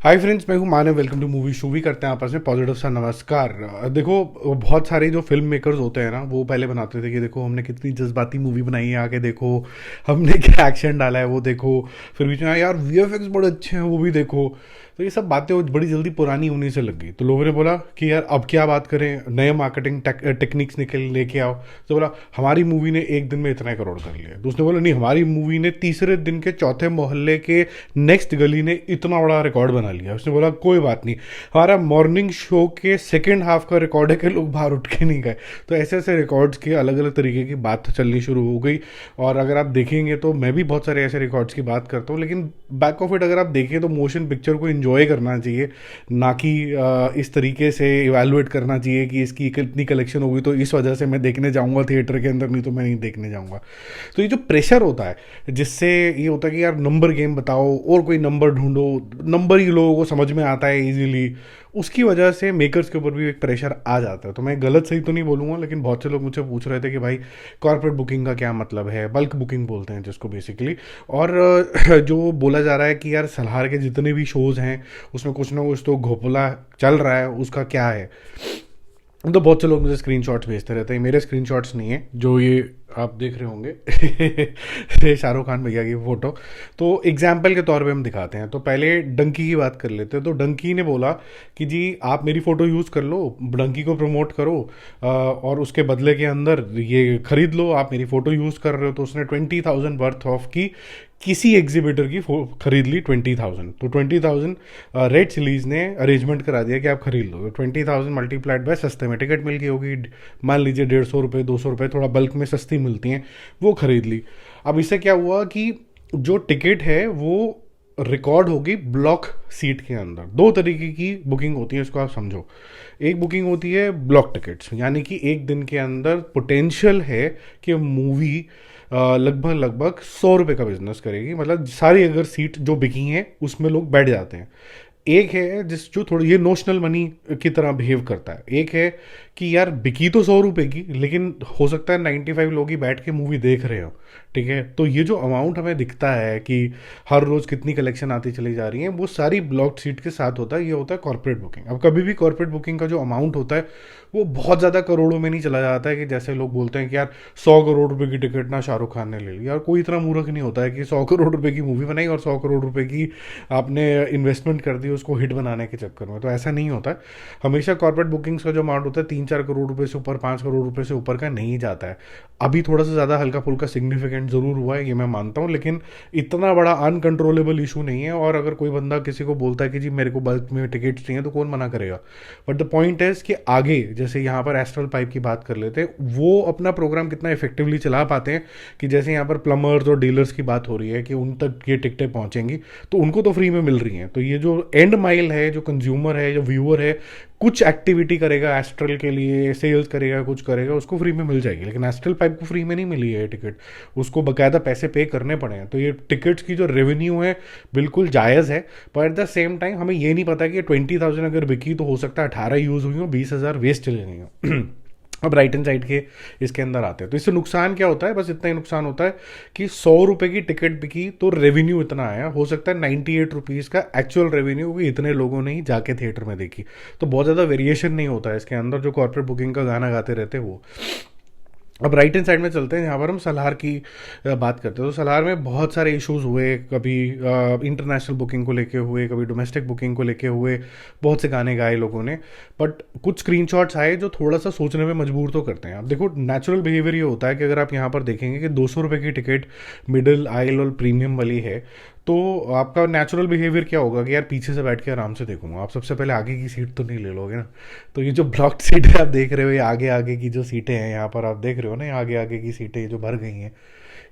हाय friends, मैं हूं Manav. Welcome to movie शूवी। करते हैं आपस में पॉजिटिव सा नमस्कार। देखो, बहुत सारे जो फिल्म मेकर्स होते हैं ना, वो पहले बनाते थे कि देखो हमने कितनी जज्बाती मूवी बनाई है, आके देखो हमने क्या एक्शन डाला है, वो देखो। फिर बीच में यार वीएफएक्स बड़े अच्छे हैं, वो भी देखो। तो ये सब बातें वो बड़ी जल्दी पुरानी होने से लग गई। तो लोगों ने बोला कि यार अब क्या बात करें, नए मार्केटिंग टेक्निक्स निकल लेके आओ। तो बोला हमारी मूवी ने एक दिन में इतना करोड़ कर लिया। तो उसने बोला नहीं, हमारी मूवी ने तीसरे दिन के चौथे मोहल्ले के नेक्स्ट गली ने इतना बड़ा रिकॉर्ड बना लिया। उसने बोला कोई बात नहीं, हमारा मॉर्निंग शो के सेकेंड हाफ का रिकॉर्ड है कि लोग बाहर उठ के नहीं गए। तो ऐसे ऐसे रिकॉर्ड्स के अलग अलग तरीके की बात चलनी शुरू हो गई। और अगर आप देखेंगे तो मैं भी बहुत सारे ऐसे रिकॉर्ड्स की बात करता हूँ, लेकिन बैक ऑफ इट अगर आप देखें तो मोशन पिक्चर को एंजॉय करना चाहिए, ना कि इस तरीके से इवेलुएट करना चाहिए कि इसकी कितनी कलेक्शन होगी तो इस वजह से मैं देखने जाऊंगा थिएटर के अंदर, नहीं तो मैं नहीं देखने जाऊंगा। तो ये जो प्रेशर होता है, जिससे ये होता है कि यार नंबर गेम बताओ और कोई नंबर ढूंढो, नंबर ही लोगों को समझ में आता है इजीली, उसकी वजह से मेकर्स के ऊपर भी एक प्रेशर आ जाता है। तो मैं गलत सही तो नहीं बोलूँगा, लेकिन बहुत से लोग मुझसे पूछ रहे थे कि भाई कॉर्पोरेट बुकिंग का क्या मतलब है, बल्क बुकिंग बोलते हैं जिसको बेसिकली। और जो बोला जा रहा है कि यार सलहार के जितने भी शोज़ हैं उसमें कुछ ना कुछ तो घोपला चल रहा है, उसका क्या है। तो बहुत से लोग मुझे स्क्रीनशॉट्स भेजते रहते हैं। मेरे स्क्रीनशॉट्स नहीं है जो ये आप देख रहे होंगे ये शाहरुख खान भैया की फ़ोटो। तो एग्जाम्पल के तौर पे हम दिखाते हैं। तो पहले डंकी की बात कर लेते हैं। तो डंकी ने बोला कि जी आप मेरी फ़ोटो यूज़ कर लो, डंकी को प्रमोट करो, और उसके बदले के अंदर ये खरीद लो, आप मेरी फ़ोटो यूज़ कर रहे हो। तो उसने 20,000 वर्थ ऑफ की किसी एग्जीबिटर की खरीद ली 20,000। तो 20,000 रेड चिलीज ने अरेंजमेंट करा दिया कि आप खरीद लो। तो 20,000 मल्टीप्लाइड बाय सस्ते में टिकट मिल गई होगी, मान लीजिए 150 रुपये 200 रुपये, थोड़ा बल्क में सस्ती मिलती हैं, वो खरीद ली। अब इससे क्या हुआ कि जो टिकट है वो रिकॉर्ड होगी ब्लॉक सीट के अंदर। दो तरीके की बुकिंग होती है, इसको आप समझो। एक बुकिंग होती है ब्लॉक टिकट्स, यानी कि एक दिन के अंदर पोटेंशियल है कि मूवी लगभग लगभग 100 रुपये का बिजनेस करेगी, मतलब सारी अगर सीट जो बिकी हैं उसमें लोग बैठ जाते हैं। एक है जिस जो थोड़ी ये नोशनल मनी की तरह बिहेव करता है। एक है कि यार बिकी तो 100 रुपये की, लेकिन हो सकता है 95 लोग ही बैठ के मूवी देख रहे हो, ठीक है। तो ये जो अमाउंट हमें दिखता है कि हर रोज़ कितनी कलेक्शन आती चली जा रही है, वो सारी ब्लॉक सीट के साथ होता है। ये होता है कॉर्पोरेट बुकिंग। अब कभी भी कॉर्पोरेट बुकिंग का जो अमाउंट होता है वो बहुत ज़्यादा करोड़ों में नहीं चला जाता है कि जैसे लोग बोलते हैं कि यार 100 करोड़ रुपए की टिकट ना शाहरुख खान ने ले ली। यार कोई इतना मूर्ख नहीं होता है कि 100 करोड़ रुपए की मूवी बनाई और 100 करोड़ रुपए की आपने इन्वेस्टमेंट कर दी उसको हिट बनाने के चक्कर में। तो ऐसा नहीं होता है। हमेशा कॉर्पोरेट बुकिंग्स का जो अमाउंट होता है 3-4 करोड़ रुपए से ऊपर, 5 करोड़ रुपए से ऊपर का नहीं जाता है। अभी थोड़ा सा ज़्यादा हल्का फुल्का सिग्निफिकेंट ज़रूर हुआ है, ये मैं मानता हूँ, लेकिन इतना बड़ा अनकंट्रोलेबल इशू नहीं है। और अगर कोई बंदा किसी को बोलता है कि जी मेरे को बल्क में टिकट्स चाहिए, तो कौन मना करेगा। बट द पॉइंट है कि आगे जैसे यहाँ पर एस्ट्रल पाइप की बात कर लेते हैं, वो अपना प्रोग्राम कितना इफेक्टिवली चला पाते हैं कि जैसे यहाँ पर प्लम्बर्स और डीलर्स की बात हो रही है कि उन तक ये टिकटें पहुँचेंगी, तो उनको तो फ्री में मिल रही हैं। तो ये जो एंड माइल है, जो कंज्यूमर है, जो व्यूअर है, कुछ एक्टिविटी करेगा एस्ट्रल के लिए, सेल्स करेगा, कुछ करेगा, उसको फ्री में मिल जाएगी। लेकिन एस्ट्रल पाइप को फ्री में नहीं मिली है टिकट, उसको बकायदा पैसे पे करने पड़े हैं। तो ये टिकट्स की जो रेवेन्यू है बिल्कुल जायज़ है। पर एट द सेम टाइम हमें ये नहीं पता कि 20,000 अगर बिकी तो हो सकता है 18 यूज़ हुई हो, 20,000 वेस्ट चले गई हो। अब राइट हैंड साइड के इसके अंदर आते हैं। तो इससे नुकसान क्या होता है, बस इतना ही नुकसान होता है कि 100 रुपये की टिकट बिकी तो रेवेन्यू इतना आया, हो सकता है 98 रुपीज़ का एक्चुअल रेवेन्यू, क्योंकि इतने लोगों ने ही जाके थिएटर में देखी। तो बहुत ज़्यादा वेरिएशन नहीं होता है इसके अंदर, जो कॉर्पोरेट बुकिंग का गाना गाते रहते हैं वो। अब राइट हैंड साइड में चलते हैं, यहाँ पर हम सलहार की बात करते हैं। तो सलहार में बहुत सारे इश्यूज हुए, कभी इंटरनेशनल बुकिंग को लेके हुए, कभी डोमेस्टिक बुकिंग को लेके हुए, बहुत से गाने गाए लोगों ने। बट कुछ स्क्रीनशॉट्स आए जो थोड़ा सा सोचने में मजबूर तो करते हैं। अब देखो नेचुरल बिहेवियर ये होता है कि अगर आप यहाँ पर देखेंगे कि 200 रुपये की टिकट मिडिल आइल और प्रीमियम वाली है, तो आपका नेचुरल बिहेवियर क्या होगा कि यार पीछे से बैठ के आराम से देखूंगा। आप सबसे पहले आगे की सीट तो नहीं ले लोगे ना। तो ये जो ब्लॉक्ड सीट है आप देख रहे हो, ये आगे आगे की जो सीटें हैं यहाँ पर आप देख रहे हो ना, ये आगे आगे की सीटें जो भर गई हैं,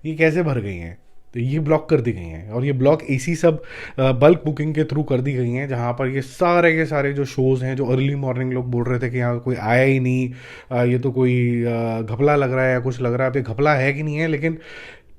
ये कैसे भर गई हैं, तो ये ब्लॉक कर दी गई हैं। और ये ब्लॉक इसी सब बल्क बुकिंग के थ्रू कर दी गई हैं, जहाँ पर ये सारे के सारे जो शोज़ हैं, जो अर्ली मॉर्निंग लोग बोल रहे थे कि यहाँ कोई आया ही नहीं, ये तो कोई घपला लग रहा है या कुछ लग रहा है। अब ये घपला है कि नहीं है, लेकिन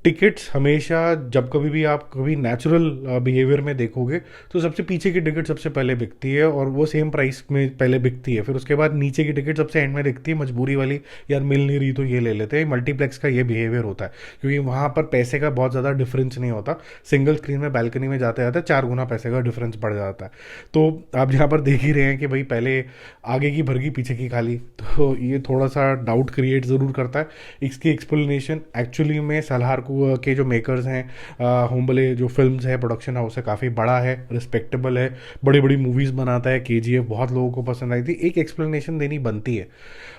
टिकट्स हमेशा, जब कभी भी आप कभी नेचुरल बिहेवियर में देखोगे तो सबसे पीछे की टिकट सबसे पहले बिकती है और वो सेम प्राइस में पहले बिकती है, फिर उसके बाद नीचे की टिकट सबसे एंड में दिखती है, मजबूरी वाली, यार मिल नहीं रही तो ये ले लेते हैं। मल्टीप्लेक्स का ये बिहेवियर होता है क्योंकि वहाँ पर पैसे का बहुत ज़्यादा डिफरेंस नहीं होता। सिंगल स्क्रीन में बैल्कनी में जाते जाते 4 गुना पैसे का डिफरेंस बढ़ जाता है। तो आप यहाँ पर देख ही रहे हैं कि भाई पहले आगे की भरगी पीछे की खाली, तो ये थोड़ा सा डाउट क्रिएट ज़रूर करता है। इसकी एक्सप्लेनेशन एक्चुअली में सलार को के जो मेकर्स हैं, होम्बले जो फिल्म्स है, प्रोडक्शन हाउस है, काफ़ी बड़ा है, रिस्पेक्टेबल है, बड़ी बड़ी मूवीज़ बनाता है। केजीएफ बहुत लोगों को पसंद आई थी, एक एक्सप्लेनेशन देनी बनती है।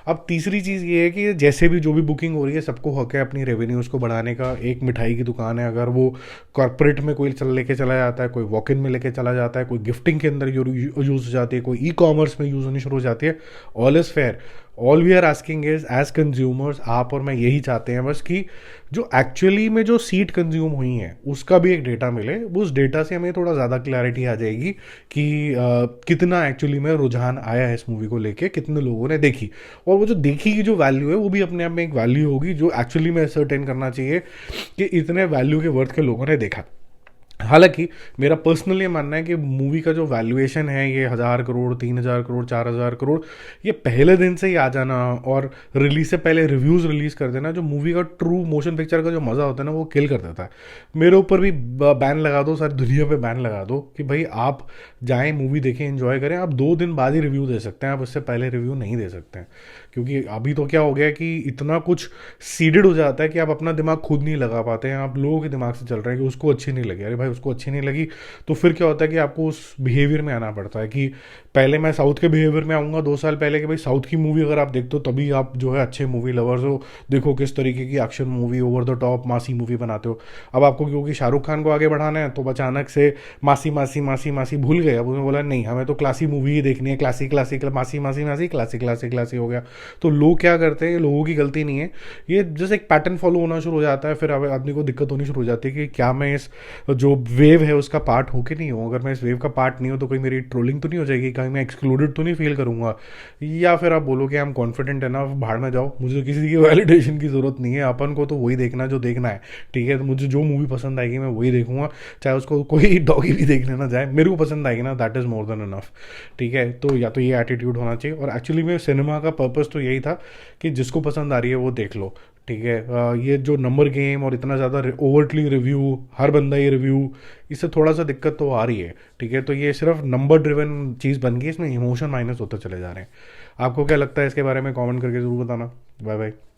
अब तीसरी चीज़ ये है कि जैसे भी जो भी बुकिंग हो रही है, सबको हक है अपनी रेवेन्यूज़ को बढ़ाने का। एक मिठाई की दुकान है, अगर वो कॉर्पोरेट में कोई लेके चला जाता है, कोई वॉक इन में लेके चला जाता है, कोई गिफ्टिंग के अंदर यूज़ हो जाती है, कोई ई कॉमर्स में यूज़ होनी शुरू हो जाती है, all is fair. All we are asking is as consumers, आप और मैं यही चाहते हैं बस कि जो एक्चुअली में जो सीट कंज्यूम हुई हैं उसका भी एक डेटा मिले। उस डेटा से हमें थोड़ा ज़्यादा क्लैरिटी आ जाएगी कि कितना एक्चुअली में रुझान आया है इस मूवी को लेके, कितने लोगों ने देखी, और वो जो देखी की जो वैल्यू है वो भी अपने आप में एक वैल्यू होगी जो एक्चुअली में असर्टेन करना चाहिए कि इतने वैल्यू के वर्थ के लोगों ने देखा। हालांकि मेरा पर्सनली मानना है कि मूवी का जो वैल्यूएशन है, ये 1,000 करोड़, 3,000 करोड़, 4,000 करोड़, ये पहले दिन से ही आ जाना और रिलीज से पहले रिव्यूज़ रिलीज़ कर देना, जो मूवी का ट्रू मोशन पिक्चर का जो मज़ा होता है ना, वो किल कर देता है। मेरे ऊपर भी बैन लगा दो, सारी दुनिया पे बैन लगा दो कि भाई आप जाएं मूवी देखें, एंजॉय करें, आप 2 दिन बाद ही रिव्यू दे सकते हैं, आप उससे पहले रिव्यू नहीं दे सकते हैं। क्योंकि अभी तो क्या हो गया कि इतना कुछ सीडेड हो जाता है कि आप अपना दिमाग खुद नहीं लगा पाते हैं, आप लोगों के दिमाग से चल रहे हैं कि उसको अच्छी नहीं लगी, अरे भाई उसको अच्छी नहीं लगी, तो फिर क्या होता है कि आपको उस बिहेवियर में आना पड़ता है कि पहले मैं साउथ के बिहेवियर में आऊँगा 2 साल पहले कि भाई साउथ की मूवी अगर आप देखते हो तभी आप जो है अच्छे मूवी लवर्स हो, देखो किस तरीके की action movie, over the top मासी मूवी बनाते हो। अब आपको क्योंकि शाहरुख खान को आगे बढ़ाना है तो अचानक से मासी मासी मासी मासी भूल गए, अब उन्होंने बोला नहीं हमें तो क्लासी मूवी ही देखनी है, क्लासी क्लासी मासी मासी मासी क्लासी क्लासी क्लासी हो गया। तो लोग क्या करते हैं, लोगों की गलती नहीं है, ये जैसे एक पैटर्न फॉलो होना शुरू हो जाता है, फिर आदमी को दिक्कत होनी शुरू हो जाती है कि क्या मैं इस जो वेव है उसका पार्ट हो के नहीं हूँ, अगर मैं इस वेव का पार्ट नहीं हूँ तो कोई मेरी ट्रोलिंग तो नहीं हो जाएगी, कहीं मैं एक्सक्लूडेड तो नहीं फील करूँगा। या फिर आप बोलो कि आई एम कॉन्फिडेंट है ना, भाड़ में जाओ, मुझे तो किसी की वैलिडेशन की ज़रूरत नहीं है, अपन को तो वही देखना जो देखना है, ठीक है। तो मुझे जो मूवी पसंद आएगी मैं वही देखूंगा, चाहे उसको कोई डॉगी भी देखने ना जाए, मेरे को पसंद आएगी ना, that is more than enough, ठीक है। तो या तो ये एटीट्यूड होना चाहिए, और एक्चुअली में सिनेमा का पर्पज़ तो यही था कि जिसको पसंद आ रही है वो देख लो, ठीक है। ये जो नंबर गेम और इतना ज़्यादा ओवरटली रिव्यू, हर बंदा ये रिव्यू, इससे थोड़ा सा दिक्कत तो आ रही है, ठीक है। तो ये सिर्फ नंबर ड्रिवन चीज़ बन गई, इसमें इमोशन माइनस होते चले जा रहे हैं। आपको क्या लगता है इसके बारे में, कमेंट करके ज़रूर बताना। Bye bye.